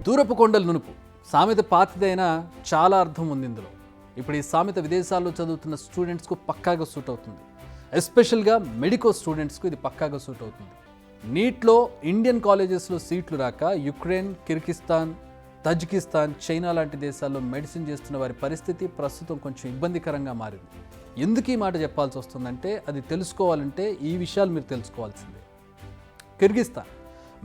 దూరపు కొండలు నునుపు సామెత పాతదైనా చాలా అర్థం ఉంది ఇందులో. ఇప్పుడు ఈ సామెత విదేశాల్లో చదువుతున్న స్టూడెంట్స్కు పక్కాగా సూట్ అవుతుంది. ఎస్పెషల్గా మెడికో స్టూడెంట్స్కు ఇది పక్కాగా సూట్ అవుతుంది. నీట్లో ఇండియన్ కాలేజెస్లో సీట్లు రాక యుక్రెయిన్, కిర్గిస్తాన్, తజికిస్తాన్, చైనా లాంటి దేశాల్లో మెడిసిన్ చేస్తున్న వారి పరిస్థితి ప్రస్తుతం కొంచెం ఇబ్బందికరంగా మారింది. ఎందుకు ఈ మాట చెప్పాల్సి వస్తుందంటే అది తెలుసుకోవాలంటే ఈ విషయాలు మీరు తెలుసుకోవాల్సిందే. కిర్గిస్తాన్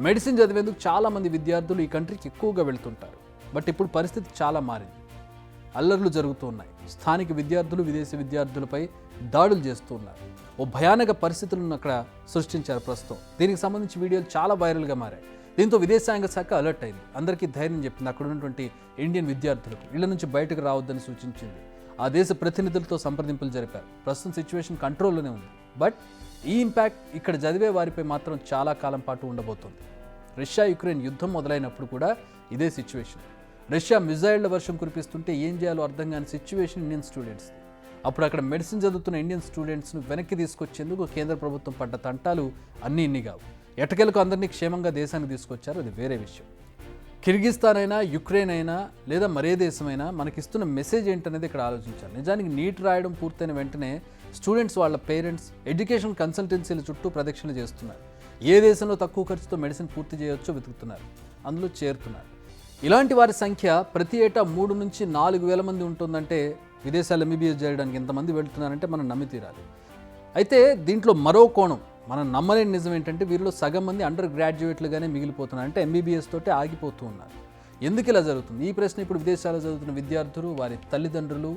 మెడిసిన్ చదివేందుకు చాలామంది విద్యార్థులు ఈ కంట్రీకి ఎక్కువగా వెళ్తుంటారు. బట్ ఇప్పుడు పరిస్థితి చాలా మారింది. అల్లర్లు జరుగుతూ ఉన్నాయి. స్థానిక విద్యార్థులు విదేశీ విద్యార్థులపై దాడులు చేస్తూ ఉన్నారు. ఓ భయానక పరిస్థితులను అక్కడ సృష్టించారు ప్రస్తుతం. దీనికి సంబంధించి వీడియోలు చాలా వైరల్గా మారాయి. దీంతో విదేశాంగ శాఖ అలర్ట్ అయింది. అందరికీ ధైర్యం చెప్పింది. అక్కడ ఉన్నటువంటి ఇండియన్ విద్యార్థులకు ఇళ్ల నుంచి బయటకు రావద్దని సూచించింది. ఆ దేశ ప్రతినిధులతో సంప్రదింపులు జరిపారు. ప్రస్తుతం సిచ్యువేషన్ కంట్రోల్లోనే ఉంది. బట్ ఈ ఇంపాక్ట్ ఇక్కడ చదివే వారిపై మాత్రం చాలా కాలం పాటు ఉండబోతోంది. రష్యా యుక్రెయిన్ యుద్ధం మొదలైనప్పుడు కూడా ఇదే సిచ్యువేషన్. రష్యా మిజైళ్ల వర్షం కురిపిస్తుంటే ఏం చేయాలో అర్థం కాని సిచ్యువేషన్ ఇండియన్ స్టూడెంట్స్. అప్పుడు అక్కడ మెడిసిన్ చదువుతున్న ఇండియన్ స్టూడెంట్స్ను వెనక్కి తీసుకొచ్చేందుకు కేంద్ర ప్రభుత్వం పడ్డ తంటాలు ఇన్ని కావు. ఎటకెలకు అందరినీ క్షేమంగా దేశానికి తీసుకొచ్చారు, అది వేరే విషయం. కిర్గిస్తాన్ అయినా, యుక్రెయిన్ అయినా, లేదా మరే దేశమైనా మనకిస్తున్న మెసేజ్ ఏంటనేది ఇక్కడ ఆలోచించాలి. నిజానికి నీట్ రాయడం పూర్తయిన వెంటనే స్టూడెంట్స్ వాళ్ళ పేరెంట్స్ ఎడ్యుకేషన్ కన్సల్టెన్సీల చుట్టూ ప్రదక్షిణ చేస్తున్నారు. ఏ దేశంలో తక్కువ ఖర్చుతో మెడిసిన్ పూర్తి చేయొచ్చో వెతుకుతున్నారు, అందులో చేరుతున్నారు. ఇలాంటి వారి సంఖ్య ప్రతి ఏటా 3 నుంచి 4,000 మంది ఉంటుందంటే విదేశాలు ఎంబీబీఎస్ చేయడానికి ఎంతమంది వెళ్తున్నారంటే మనం నమ్మి తీరాలి. అయితే దీంట్లో మరో కోణం, మనం నమ్మలేని నిజం ఏంటంటే వీరిలో సగం మంది అండర్ గ్రాడ్యుయేట్లుగానే మిగిలిపోతున్నారు. అంటే ఎంబీబీఎస్ తోటే ఆగిపోతూ ఉన్నారు. ఎందుకు ఇలా జరుగుతుంది? ఈ ప్రశ్న ఇప్పుడు విదేశాల్లో చదువుతున్న విద్యార్థులు, వారి తల్లిదండ్రులు,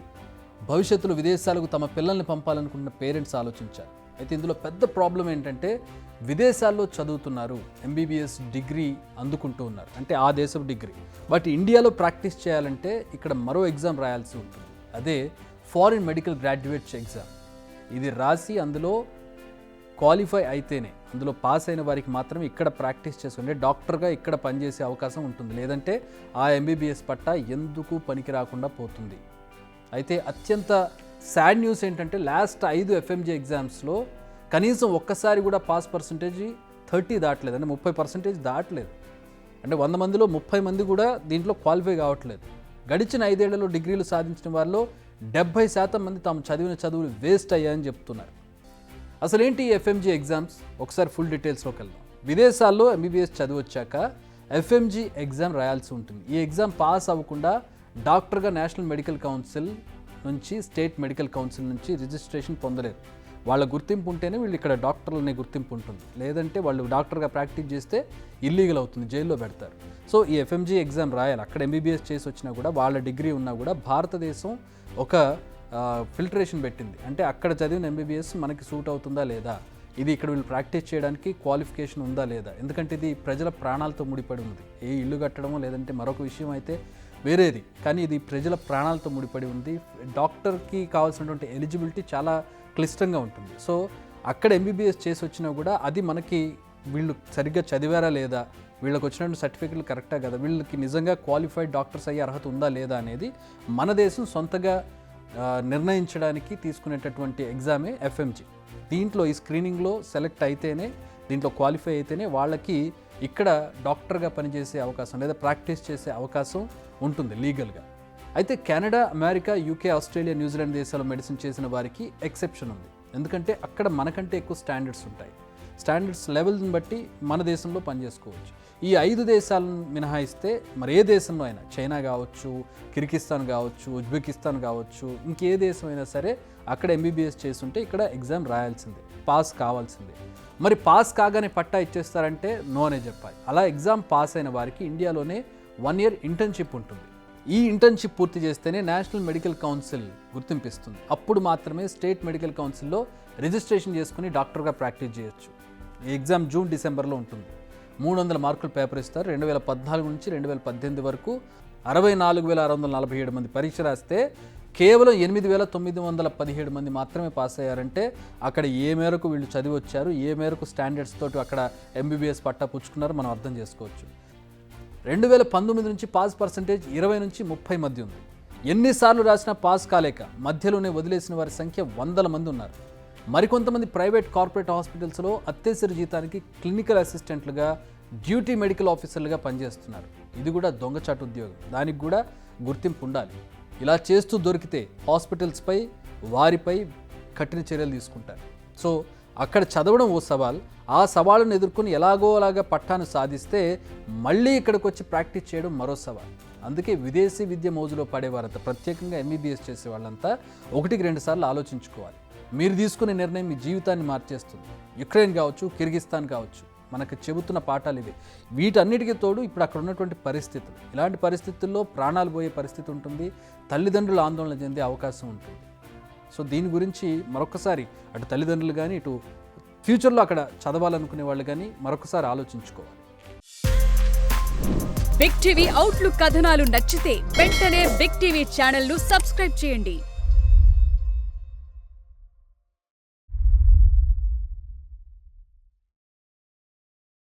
భవిష్యత్తులో విదేశాలకు తమ పిల్లల్ని పంపాలనుకున్న పేరెంట్స్ ఆలోచించారు. అయితే ఇందులో పెద్ద ప్రాబ్లం ఏంటంటే విదేశాల్లో చదువుతున్నారు, ఎంబీబీఎస్ డిగ్రీ అందుకుంటూ ఉన్నారు, అంటే ఆ దేశపు డిగ్రీ. బట్ ఇండియాలో ప్రాక్టీస్ చేయాలంటే ఇక్కడ మరో ఎగ్జామ్ రాయాల్సి ఉంటుంది. అదే ఫారిన్ మెడికల్ గ్రాడ్యుయేట్స్ ఎగ్జామ్. ఇది రాసి అందులో క్వాలిఫై అయితేనే, అందులో పాస్ అయిన వారికి మాత్రం ఇక్కడ ప్రాక్టీస్ చేసుకుంటే డాక్టర్గా ఇక్కడ పనిచేసే అవకాశం ఉంటుంది. లేదంటే ఆ ఎంబీబీఎస్ పట్టా ఎందుకు పనికి రాకుండా పోతుంది. అయితే అత్యంత సాడ్ న్యూస్ ఏంటంటే లాస్ట్ 5 ఎఫ్ఎంజీ ఎగ్జామ్స్లో కనీసం ఒక్కసారి కూడా పాస్ పర్సంటేజ్ 30 దాటలేదు. అంటే 30% దాటలేదు. అంటే 100 మందిలో 30 మంది కూడా దీంట్లో క్వాలిఫై కావట్లేదు. గడిచిన 5 ఏళ్లలో డిగ్రీలు సాధించిన వారిలో 70% మంది తాము చదివిన చదువులు వేస్ట్ అయ్యాయని చెప్తున్నారు. అసలు ఏంటి ఈ ఎఫ్ఎంజీ ఎగ్జామ్స్? ఒకసారి ఫుల్ డీటెయిల్స్లోకి వెళ్దాం. విదేశాల్లో ఎంబీబీఎస్ చదివొచ్చాక ఎఫ్ఎంజీ ఎగ్జామ్ రాయాల్సి ఉంటుంది. ఈ ఎగ్జామ్ పాస్ అవ్వకుండా డాక్టర్గా నేషనల్ మెడికల్ కౌన్సిల్ నుంచి, స్టేట్ మెడికల్ కౌన్సిల్ నుంచి రిజిస్ట్రేషన్ పొందలేరు. వాళ్ళ గుర్తింపు ఉంటేనే వీళ్ళు ఇక్కడ డాక్టర్లనే గుర్తింపు ఉంటుంది. లేదంటే వాళ్ళు డాక్టర్గా ప్రాక్టీస్ చేస్తే ఇల్లీగల్ అవుతుంది, జైల్లో పెడతారు. సో ఈ ఎఫ్ఎంజీ ఎగ్జామ్ రాయాలి. అక్కడ ఎంబీబీఎస్ చేసి వచ్చినా కూడా, వాళ్ళ డిగ్రీ ఉన్నా కూడా భారతదేశం ఒక ఫిల్టరేషన్ పెట్టింది. అంటే అక్కడ చదివిన ఎంబీబీఎస్ మనకి సూట్ అవుతుందా లేదా, ఇది ఇక్కడ వీళ్ళు ప్రాక్టీస్ చేయడానికి క్వాలిఫికేషన్ ఉందా లేదా. ఎందుకంటే ఇది ప్రజల ప్రాణాలతో ముడిపడి ఉంది. ఏ ఇల్లు కట్టడమో లేదంటే మరొక విషయం అయితే వేరేది, కానీ ఇది ప్రజల ప్రాణాలతో ముడిపడి ఉంది. డాక్టర్కి కావాల్సినటువంటి ఎలిజిబిలిటీ చాలా క్లిష్టంగా ఉంటుంది. సో అక్కడ ఎంబీబీఎస్ చేసి వచ్చినా కూడా అది మనకి వీళ్ళు సరిగ్గా చదివారా లేదా, వీళ్ళకి వచ్చినటువంటి సర్టిఫికెట్లు కరెక్టా కదా, వీళ్ళకి నిజంగా క్వాలిఫైడ్ డాక్టర్స్ అయ్యే అర్హత ఉందా లేదా అనేది మన దేశం సొంతగా నిర్ణయించడానికి తీసుకునేటటువంటి ఎగ్జామే ఎఫ్ఎంజీ. దీంట్లో ఈ స్క్రీనింగ్లో సెలెక్ట్ అయితేనే, దీంట్లో క్వాలిఫై అయితేనే వాళ్ళకి ఇక్కడ డాక్టర్గా పనిచేసే అవకాశం లేదా ప్రాక్టీస్ చేసే అవకాశం ఉంటుంది లీగల్గా. అయితే Canada, America, UK, Australia, New Zealand దేశాల్లో మెడిసిన్ చేసిన వారికి ఎక్సెప్షన్ ఉంది. ఎందుకంటే అక్కడ మనకంటే ఎక్కువ స్టాండర్డ్స్ ఉంటాయి. స్టాండర్డ్స్ లెవెల్ని బట్టి మన దేశంలో పనిచేసుకోవచ్చు. ఈ 5 దేశాలను మినహాయిస్తే మరి ఏ దేశంలో అయినా, చైనా కావచ్చు, కిర్గిస్తాన్ కావచ్చు, ఉజ్బెకిస్తాన్ కావచ్చు, ఇంకే దేశం అయినా సరే అక్కడ ఎంబీబీఎస్ చేస్తుంటే ఇక్కడ ఎగ్జామ్ రాయాల్సిందే, పాస్ కావాల్సిందే. మరి పాస్ కాగానే పట్టా ఇచ్చేస్తారంటే నో అనే చెప్పాలి. అలా ఎగ్జామ్ పాస్ అయిన వారికి ఇండియాలోనే 1 year ఇంటర్న్షిప్ ఉంటుంది. ఈ ఇంటర్న్షిప్ పూర్తి చేస్తేనే నేషనల్ మెడికల్ కౌన్సిల్ గుర్తింపిస్తుంది. అప్పుడు మాత్రమే స్టేట్ మెడికల్ కౌన్సిల్లో రిజిస్ట్రేషన్ చేసుకుని డాక్టర్గా ప్రాక్టీస్ చేయొచ్చు. ఈ ఎగ్జామ్ జూన్, డిసెంబర్లో ఉంటుంది. 300 మార్కుల పేపర్ ఇస్తారు. 2014 నుంచి 2018 వరకు 64,647 మంది పరీక్ష రాస్తే కేవలం 8,917 మంది మాత్రమే పాస్ అయ్యారంటే అక్కడ ఏ మేరకు వీళ్ళు చదివి వచ్చారు, ఏ మేరకు స్టాండర్డ్స్ తోటి అక్కడ ఎంబీబీఎస్ పట్టా పుచ్చుకున్నారో మనం అర్థం చేసుకోవచ్చు. 2019 నుంచి పాస్ పర్సంటేజ్ 20 నుంచి 30 మధ్య ఉంది. ఎన్నిసార్లు రాసినా పాస్ కాలేక మధ్యలోనే వదిలేసిన వారి సంఖ్య 100 మంది ఉన్నారు. మరికొంతమంది ప్రైవేట్ కార్పొరేట్ హాస్పిటల్స్లో అత్యవసర జీతానికి క్లినికల్ అసిస్టెంట్లుగా, డ్యూటీ మెడికల్ ఆఫీసర్లుగా పనిచేస్తున్నారు. ఇది కూడా దొంగచాటు ఉద్యోగం, దానికి కూడా గుర్తింపు ఉండాలి. ఇలా చేస్తూ దొరికితే హాస్పిటల్స్పై వారిపై కఠిన చర్యలు తీసుకుంటారు. సో అక్కడ చదవడం ఓ సవాల్, ఆ సవాళ్ళను ఎదుర్కొని ఎలాగో అలాగా పట్టాను సాధిస్తే మళ్ళీ ఇక్కడికి వచ్చి ప్రాక్టీస్ చేయడం మరో సవాల్. అందుకే విదేశీ విద్య మోజులో పడేవారంతా, ప్రత్యేకంగా ఎంబీబీఎస్ చేసే వాళ్ళంతా 1-2 సార్లు ఆలోచించుకోవాలి. మీరు తీసుకునే నిర్ణయం మీ జీవితాన్ని మార్చేస్తుంది. యుక్రెయిన్ కావచ్చు, కిర్గిస్తాన్ కావచ్చు, మనకు చెబుతున్న పాఠాలు ఇవే. వీటన్నిటికీ తోడు ఇప్పుడు అక్కడ ఉన్నటువంటి పరిస్థితులు, ఇలాంటి పరిస్థితుల్లో ప్రాణాలు పోయే పరిస్థితి ఉంటుంది, తల్లిదండ్రులు ఆందోళన చెందే అవకాశం ఉంటుంది. సో దీని గురించి మరొకసారి అటు తల్లిదండ్రులు కానీ, ఇటు ఫ్యూచర్లో అక్కడ చదవాలనుకునే వాళ్ళు కానీ మరొకసారి ఆలోచించుకోవాలి. బిగ్ టీవీ అవుట్లుక్ కథనాలు నచ్చితే వెంటనే బిగ్ టీవీ ఛానల్ ను సబ్స్క్రైబ్ చేయండి.